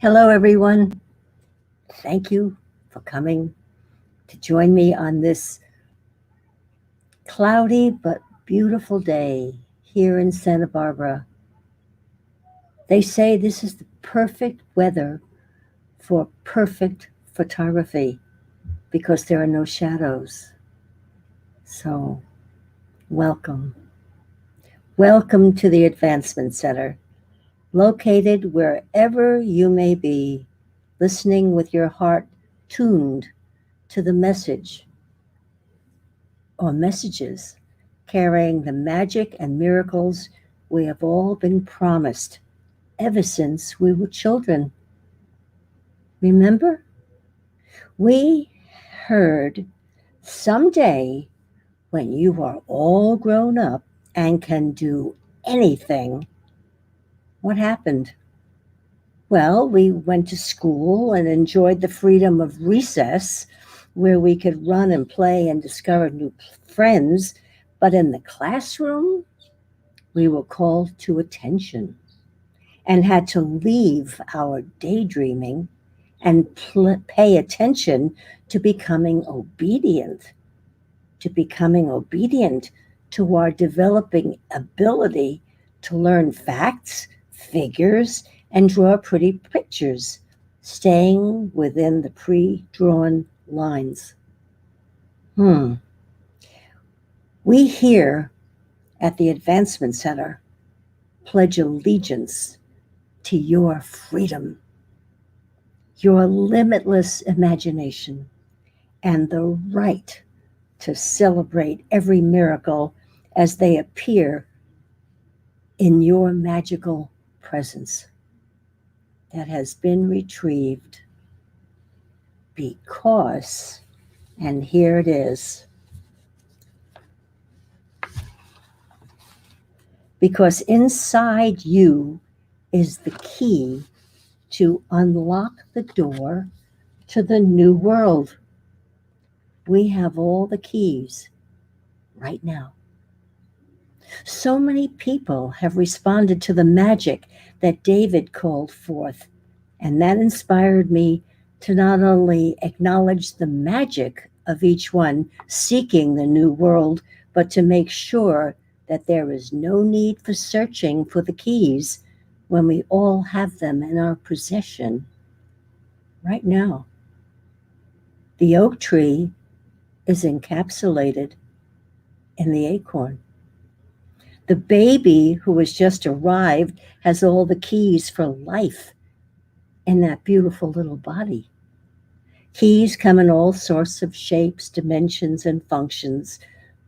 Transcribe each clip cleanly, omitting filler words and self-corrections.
Hello, everyone. Thank you for coming to join me on this cloudy but beautiful day here in Santa Barbara. They say this is the perfect weather for perfect photography because there are no shadows. So, welcome. Welcome to the Advancement Center, located wherever you may be, listening with your heart tuned to the message or messages carrying the magic and miracles we have all been promised ever since we were children. Remember? We heard someday when you are all grown up and can do anything. What happened? Well, we went to school and enjoyed the freedom of recess where we could run and play and discover new friends. But in the classroom, we were called to attention and had to leave our daydreaming and pay attention to becoming obedient to our developing ability to learn facts, figures, and draw pretty pictures, staying within the pre-drawn lines. We here at the Advancement Center pledge allegiance to your freedom, your limitless imagination, and the right to celebrate every miracle as they appear in your magical presence that has been retrieved because, and here it is, because inside you is the key to unlock the door to the new world. We have all the keys right now. So many people have responded to the magic that David called forth, and that inspired me to not only acknowledge the magic of each one seeking the new world, but to make sure that there is no need for searching for the keys when we all have them in our possession right now. The oak tree is encapsulated in the acorn. The baby who has just arrived has all the keys for life in that beautiful little body. Keys come in all sorts of shapes, dimensions, and functions.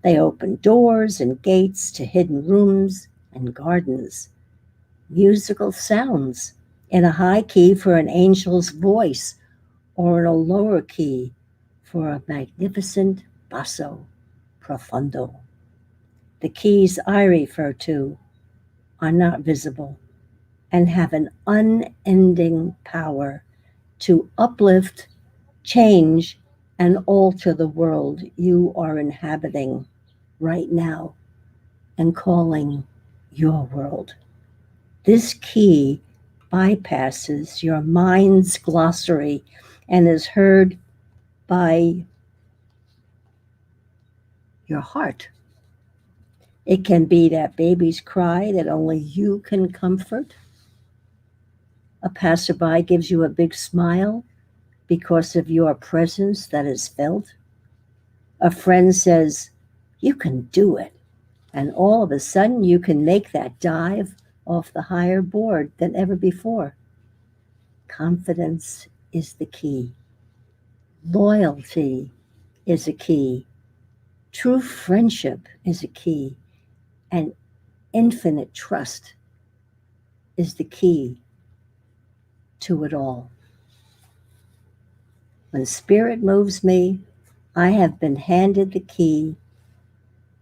They open doors and gates to hidden rooms and gardens. Musical sounds in a high key for an angel's voice or in a lower key for a magnificent basso profundo. The keys I refer to are not visible and have an unending power to uplift, change, and alter the world you are inhabiting right now and calling your world. This key bypasses your mind's glossary and is heard by your heart. It can be that baby's cry that only you can comfort. A passerby gives you a big smile because of your presence that is felt. A friend says, "You can do it." And all of a sudden, you can make that dive off the higher board than ever before. Confidence is the key. Loyalty is a key. True friendship is a key. And infinite trust is the key to it all. When spirit moves me, I have been handed the key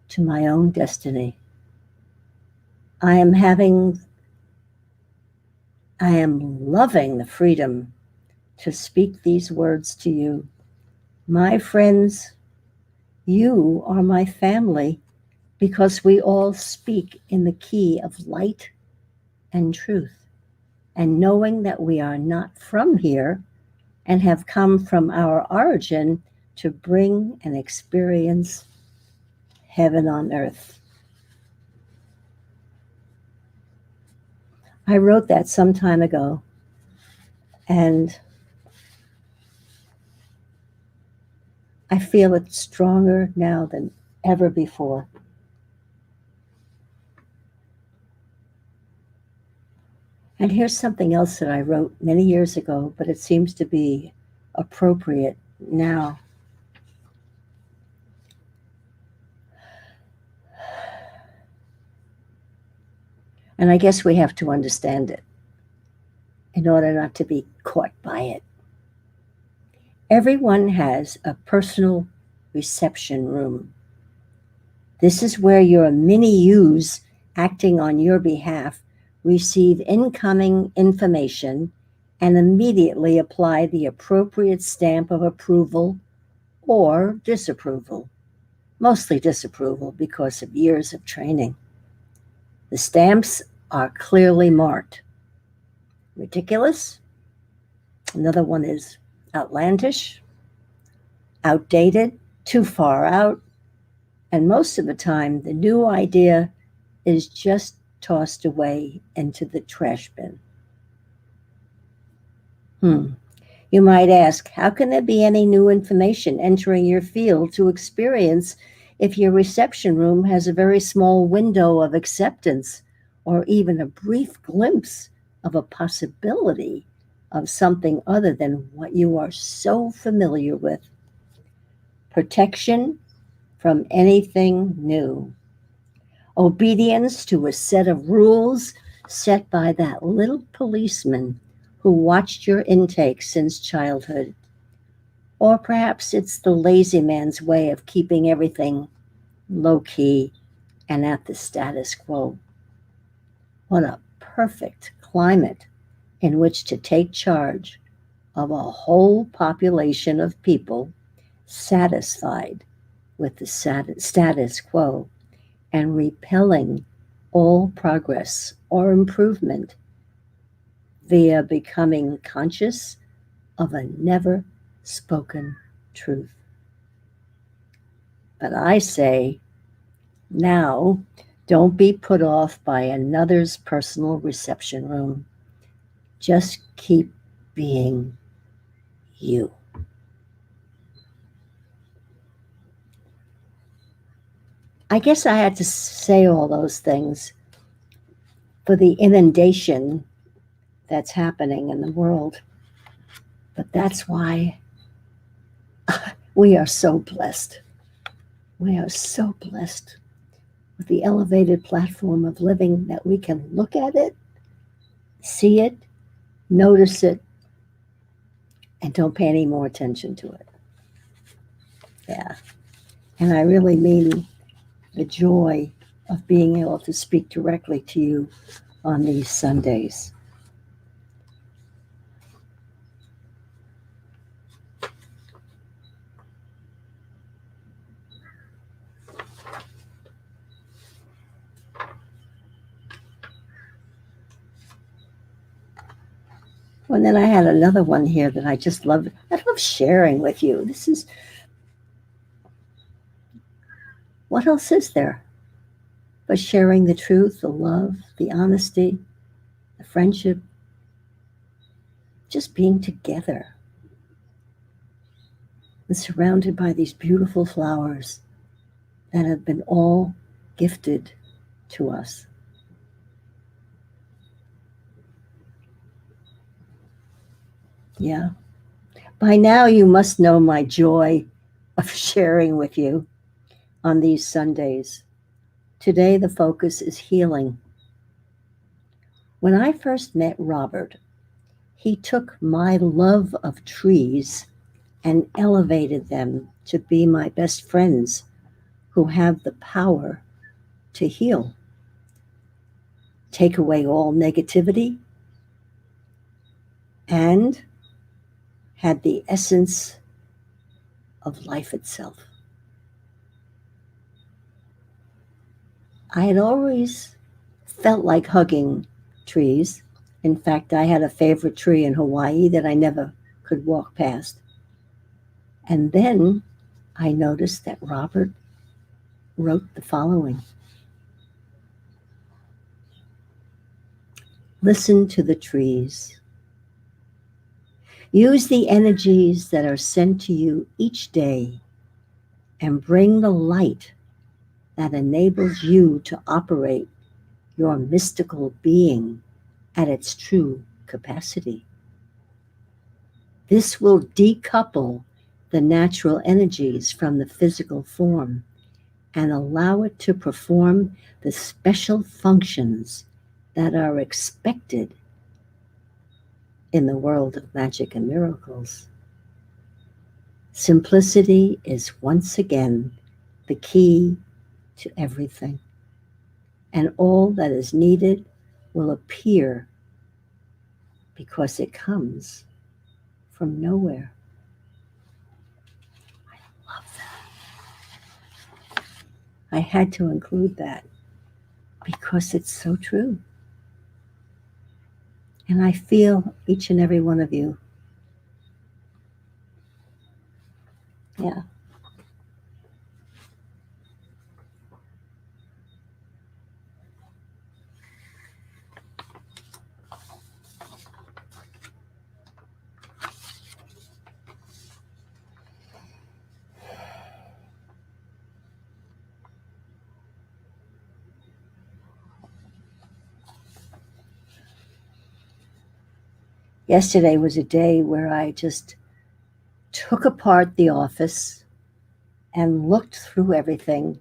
to my own destiny. I am loving the freedom to speak these words to you. My friends, you are my family because we all speak in the key of light and truth. and knowing that we are not from here and have come from our origin to bring and experience heaven on earth. I wrote that some time ago, and I feel it stronger now than ever before. And here's something else that I wrote many years ago, but it seems to be appropriate now. And I guess we have to understand it in order not to be caught by it. Everyone has a personal reception room. This is where your mini yous acting on your behalf receive incoming information and immediately apply the appropriate stamp of approval or disapproval, mostly disapproval because of years of training. The stamps are clearly marked. Ridiculous. Another one is outlandish, outdated, too far out, and most of the time the new idea is just tossed away into the trash bin. You might ask, how can there be any new information entering your field to experience if your reception room has a very small window of acceptance or even a brief glimpse of a possibility of something other than what you are so familiar with? Protection from anything new. Obedience to a set of rules set by that little policeman who watched your intake since childhood. Or perhaps it's the lazy man's way of keeping everything low-key and at the status quo. What a perfect climate in which to take charge of a whole population of people satisfied with the status quo and repelling all progress or improvement via becoming conscious of a never spoken truth. But I say, now, don't be put off by another's personal reception room. Just keep being you. I guess I had to say all those things for the inundation that's happening in the world. But that's why we are so blessed. We are so blessed with the elevated platform of living that we can look at it, see it, notice it, and don't pay any more attention to it. Yeah. And I really mean the joy of being able to speak directly to you on these Sundays. Well, and then I had another one here that I just love. I love sharing with you. This is, what else is there but sharing the truth, the love, the honesty, the friendship, just being together and surrounded by these beautiful flowers that have been all gifted to us. Yeah. By now, you must know my joy of sharing with you on these Sundays. Today, the focus is healing. When I first met Robert, he took my love of trees and elevated them to be my best friends who have the power to heal, take away all negativity, and had the essence of life itself. I had always felt like hugging trees, In fact, I had a favorite tree in Hawaii that I never could walk past. And then I noticed that Robert wrote the following: listen to the trees. Use the energies that are sent to you each day and bring the light that enables you to operate your mystical being at its true capacity. This will decouple the natural energies from the physical form and allow it to perform the special functions that are expected in the world of magic and miracles. Simplicity is once again the key to everything, and all that is needed will appear because it comes from nowhere. I love that. I had to include that because it's so true. And I feel each and every one of you. Yeah. Yesterday was a day where I just took apart the office and looked through everything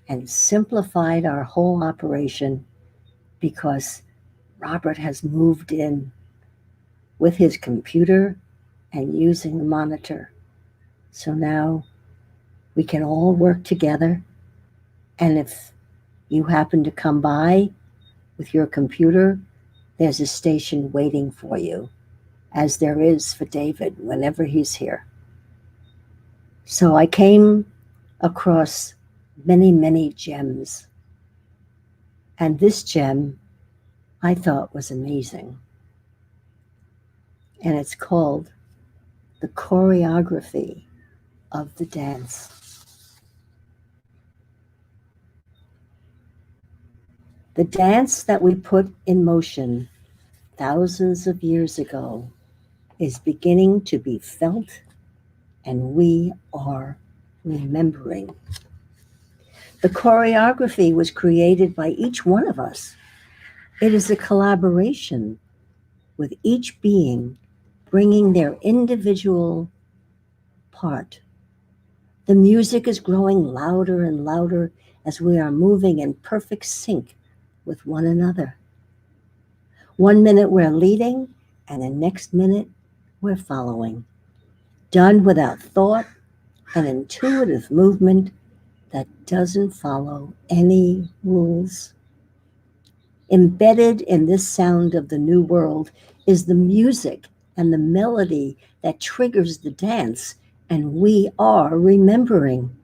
and simplified our whole operation because Robert has moved in with his computer and using the monitor. So now we can all work together. And if you happen to come by with your computer, there's a station waiting for you, as there is for David whenever he's here. So I came across many, many gems. And this gem I thought was amazing. And it's called the choreography of the dance. The dance that we put in motion thousands of years ago is beginning to be felt, and we are remembering. The choreography was created by each one of us. It is a collaboration with each being bringing their individual part. The music is growing louder and louder as we are moving in perfect sync with one another. 1 minute we're leading, and the next minute we're following. Done without thought, an intuitive movement that doesn't follow any rules. Embedded in this sound of the new world is the music and the melody that triggers the dance, and we are remembering.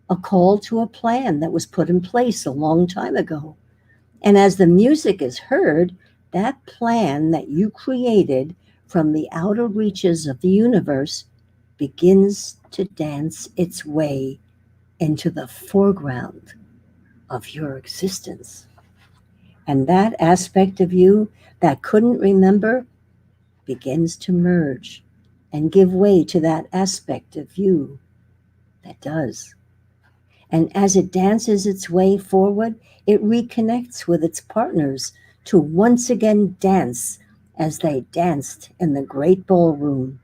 A call to a plan that was put in place a long time ago. And as the music is heard, that plan that you created from the outer reaches of the universe begins to dance its way into the foreground of your existence. And that aspect of you that couldn't remember begins to merge and give way to that aspect of you that does. And as it dances its way forward, it reconnects with its partners to once again dance as they danced in the great ballroom.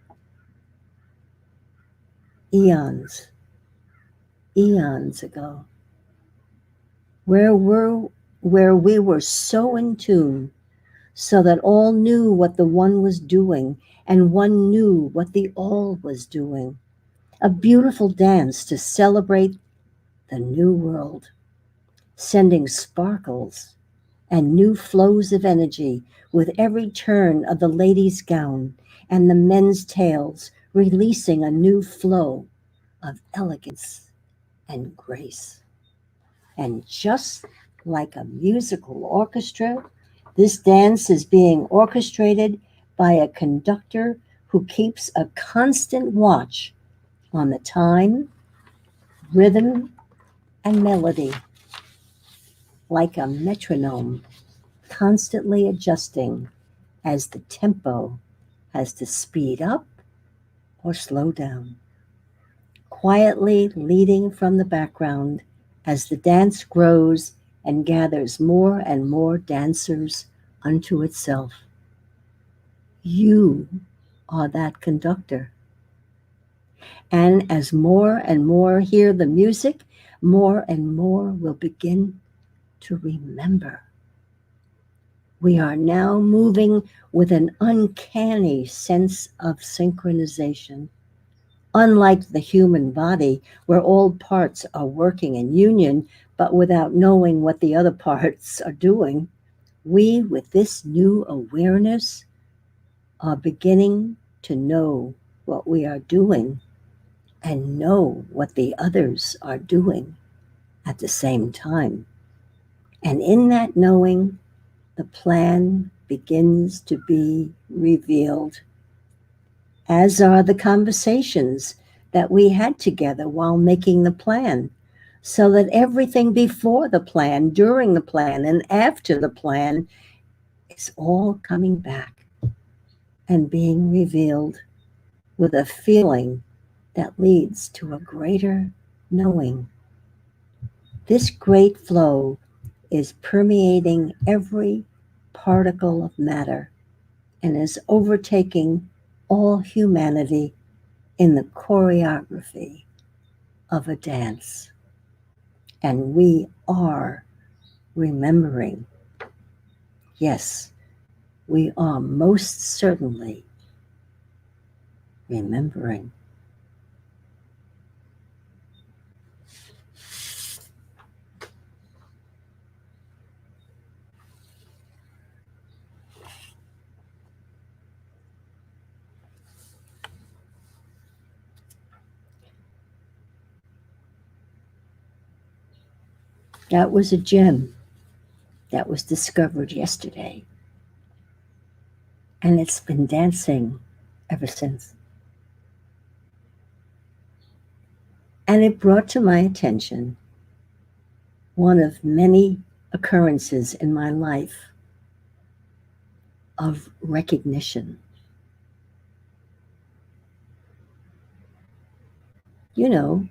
Eons, eons ago, where we were so in tune, so that all knew what the one was doing, and one knew what the all was doing. A beautiful dance to celebrate the new world, sending sparkles and new flows of energy with every turn of the lady's gown and the men's tails, releasing a new flow of elegance and grace. And just like a musical orchestra, This dance is being orchestrated by a conductor who keeps a constant watch on the time, rhythm, and melody, like a metronome, constantly adjusting as the tempo has to speed up or slow down, quietly leading from the background as the dance grows and gathers more and more dancers unto itself. You are that conductor. And as more and more hear the music, more and more will begin to remember. We are now moving with an uncanny sense of synchronization. Unlike the human body, where all parts are working in union, but without knowing what the other parts are doing, we, with this new awareness, are beginning to know what we are doing and know what the others are doing at the same time. And in that knowing, the plan begins to be revealed, as are the conversations that we had together while making the plan, so that everything before the plan, during the plan, and after the plan is all coming back and being revealed with a feeling that leads to a greater knowing. This great flow is permeating every particle of matter and is overtaking all humanity in the choreography of a dance. And we are remembering. Yes, we are most certainly remembering. That was a gem that was discovered yesterday. And it's been dancing ever since. And it brought to my attention one of many occurrences in my life of recognition. You know,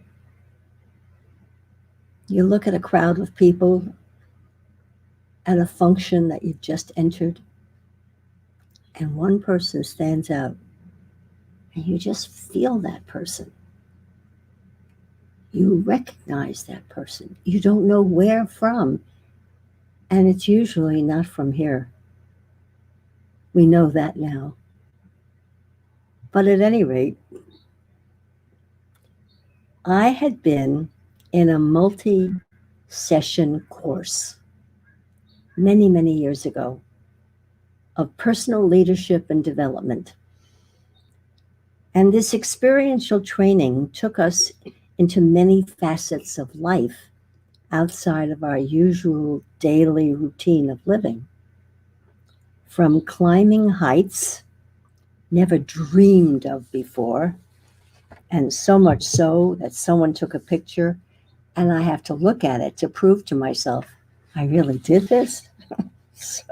you look at a crowd of people at a function that you've just entered, and one person stands out, and you just feel that person. You recognize that person. You don't know where from, and it's usually not from here. We know that now. But at any rate, I had been in a multi-session course many, many years ago of personal leadership and development. And this experiential training took us into many facets of life outside of our usual daily routine of living. From climbing heights never dreamed of before, and so much so that someone took a picture and I have to look at it to prove to myself I really did this. So,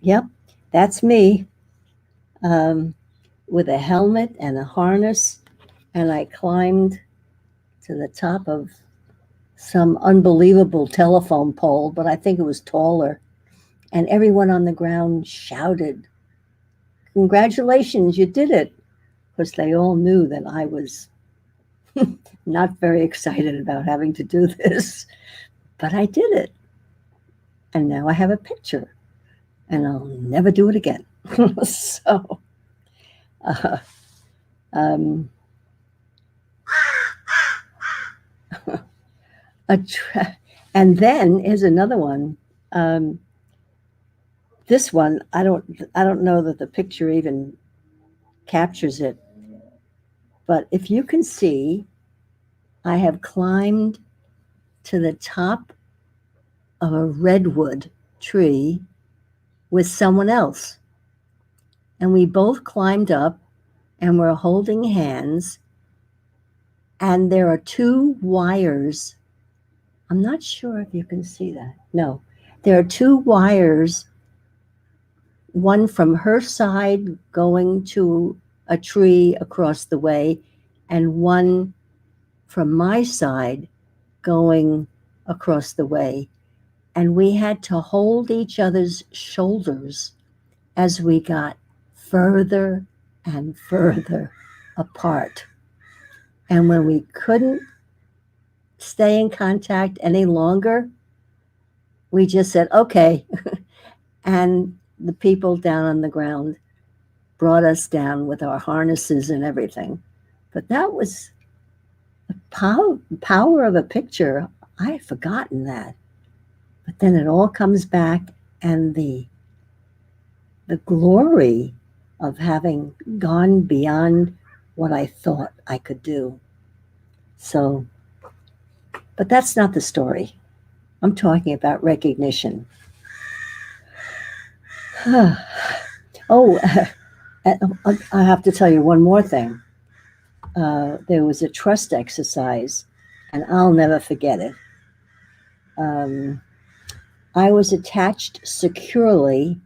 yep, that's me, with a helmet and a harness, and I climbed to the top of some unbelievable telephone pole, but I think it was taller. And everyone on the ground shouted, "Congratulations, you did it." Because they all knew that I was not very excited about having to do this, but I did it. And now I have a picture, and I'll never do it again. So, uh, um, and then here's another one. Um, this one, I don't know that the picture even captures it, but if you can see, I have climbed to the top of a redwood tree with someone else. And we both climbed up and we're holding hands. And there are two wires. I'm not sure if you can see that. No, there are two wires, one from her side going to a tree across the way, and one from my side going across the way. And we had to hold each other's shoulders as we got further and further apart. And when we couldn't stay in contact any longer, we just said, okay. And the people down on the ground brought us down with our harnesses and everything. But that was the power of a picture. I had forgotten that. But then it all comes back, and the glory of having gone beyond what I thought I could do. So, but that's not the story. I'm talking about recognition. Oh, I have to tell you one more thing. There was a trust exercise, and I'll never forget it. I was attached securely,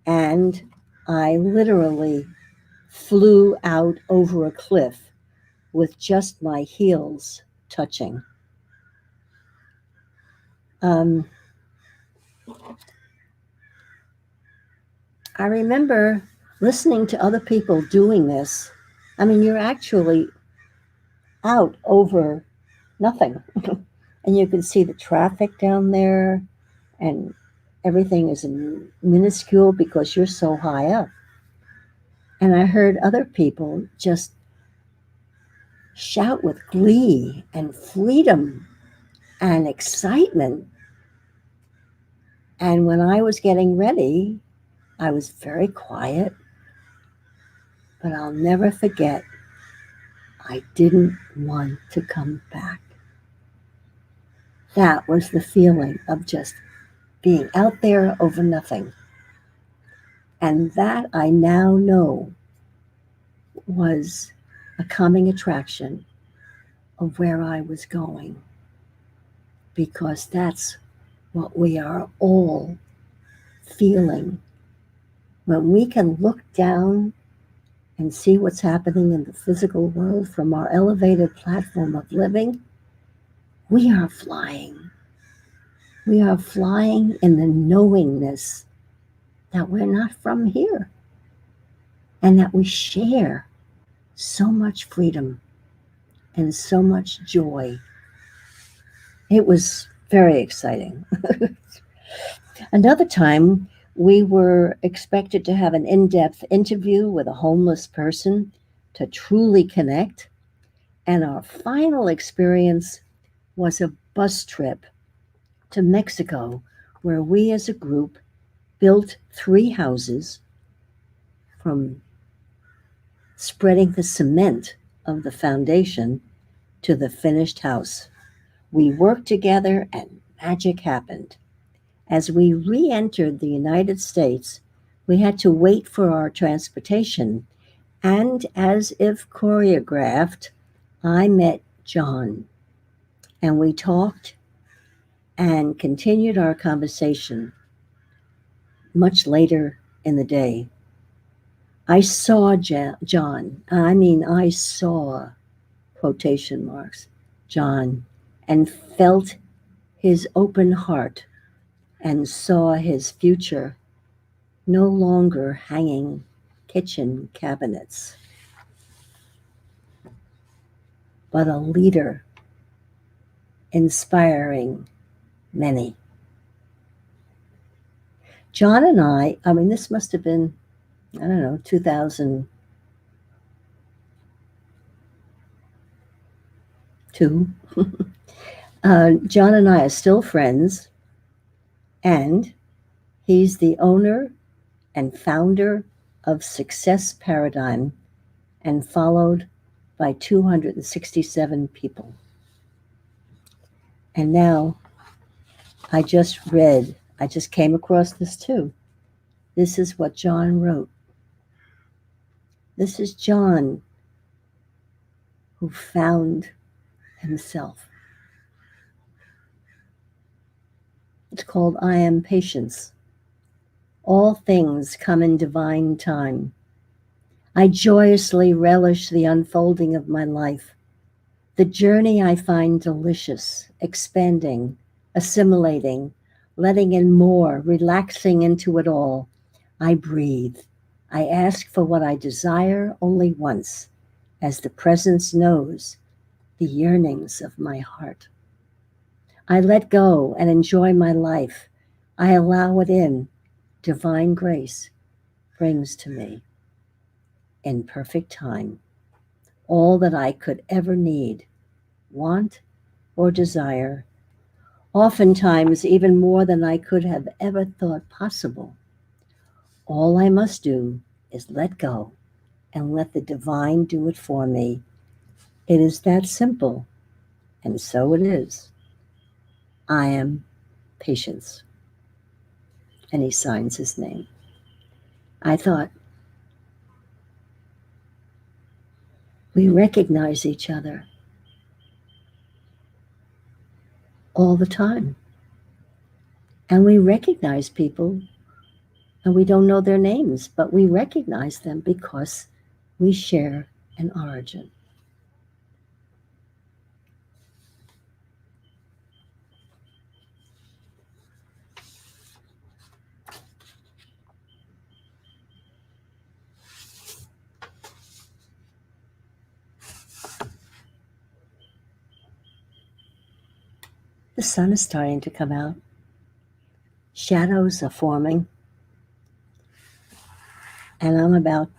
and I literally flew out over a cliff with just my heels touching. I remember listening to other people doing this. I mean, you're actually out over nothing. And you can see the traffic down there, and everything is minuscule because you're so high up. And I heard other people just shout with glee and freedom and excitement. And when I was getting ready, I was very quiet, but I'll never forget, I didn't want to come back. That was the feeling of just being out there over nothing. And that I now know was a calming attraction of where I was going, because that's what we are all feeling. When we can look down and see what's happening in the physical world from our elevated platform of living, we are flying. We are flying in the knowingness that we're not from here, and that we share so much freedom and so much joy. It was very exciting. Another time, we were expected to have an in-depth interview with a homeless person to truly connect. And our final experience was a bus trip to Mexico, where we as a group built 3 houses from spreading the cement of the foundation to the finished house. We worked together and magic happened. As we re-entered the United States, we had to wait for our transportation, and as if choreographed, I met John, and we talked and continued our conversation much later in the day. I saw John, I saw, quotation marks, John, and felt his open heart and saw his future no longer hanging kitchen cabinets, but a leader inspiring many. John and I mean, this must have been, 2002. John and I are still friends, and he's the owner and founder of Success Paradigm, and followed by 267 people. And now I just came across this too. This is what John wrote. This is John who found himself. It's called I Am Patience. All things come in divine time. I joyously relish the unfolding of my life. The journey I find delicious, expanding, assimilating, letting in more, relaxing into it all. I breathe. I ask for what I desire only once, as the presence knows the yearnings of my heart. I let go and enjoy my life. I allow it in. Divine grace brings to me, in perfect time, all that I could ever need, want, or desire, oftentimes even more than I could have ever thought possible. All I must do is let go and let the divine do it for me. It is that simple, and so it is. I am patience. And he signs his name. I thought, we recognize each other all the time. And we recognize people and we don't know their names, but we recognize them because we share an origin. The sun is starting to come out. Shadows are forming. And I'm about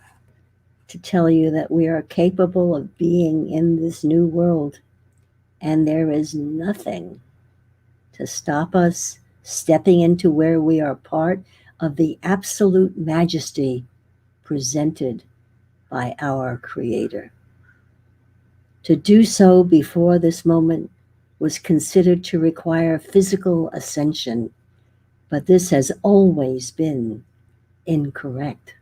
to tell you that we are capable of being in this new world. And there is nothing to stop us stepping into where we are part of the absolute majesty presented by our Creator. To do so before this moment was considered to require physical ascension, but this has always been incorrect.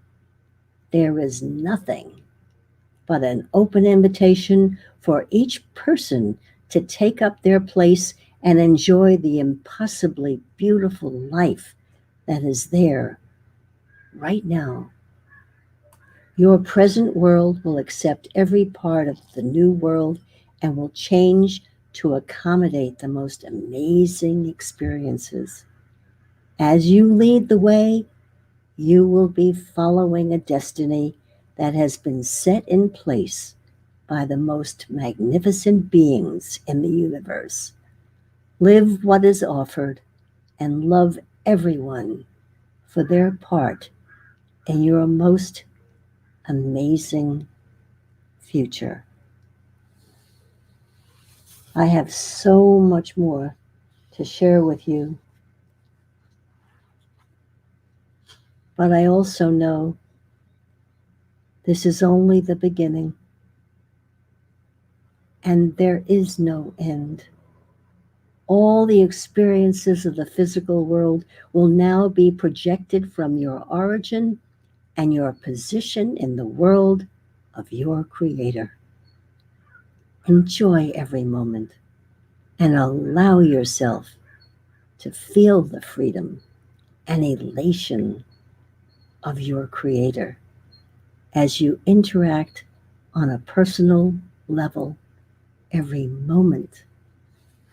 There is nothing but an open invitation for each person to take up their place and enjoy the impossibly beautiful life that is there right now. Your present world will accept every part of the new world and will change to accommodate the most amazing experiences. As you lead the way, you will be following a destiny that has been set in place by the most magnificent beings in the universe. Live what is offered and love everyone for their part in your most amazing future. I have so much more to share with you, but I also know this is only the beginning and there is no end. All the experiences of the physical world will now be projected from your origin and your position in the world of your Creator. Enjoy every moment and allow yourself to feel the freedom and elation of your Creator as you interact on a personal level every moment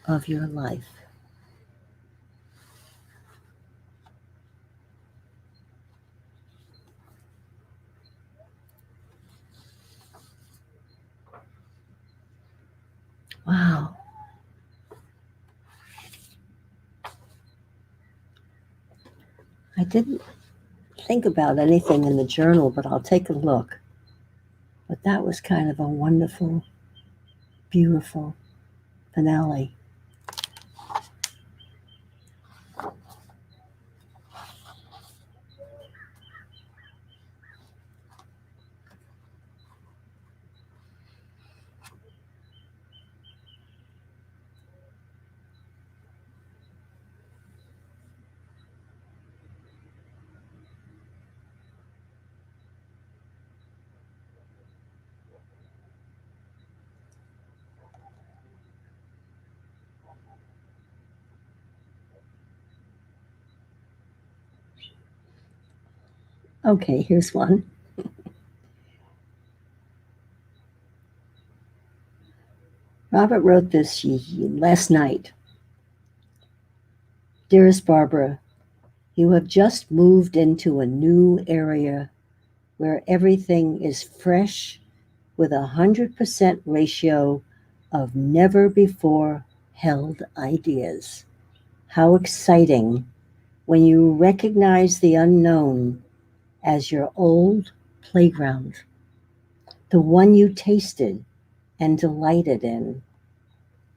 of your life. Wow. I didn't think about anything in the journal, but I'll take a look. But that was kind of a wonderful, beautiful finale. Okay, here's one. Robert wrote this last night. Dearest Barbara, you have just moved into a new area where everything is fresh with 100% ratio of never before held ideas. How exciting when you recognize the unknown as your old playground, the one you tasted and delighted in.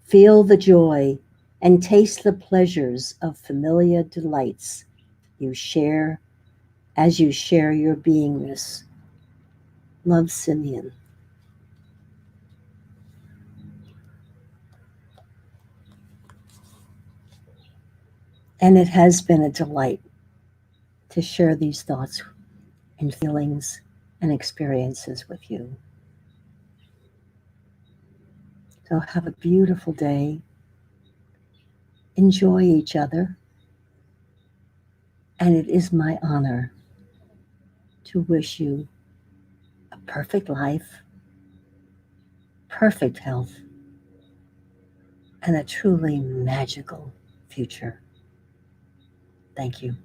Feel the joy and taste the pleasures of familiar delights you share as you share your beingness. Love, Simeon. And it has been a delight to share these thoughts and feelings and experiences with you. So have a beautiful day. Enjoy each other. And it is my honor to wish you a perfect life, perfect health, and a truly magical future. Thank you.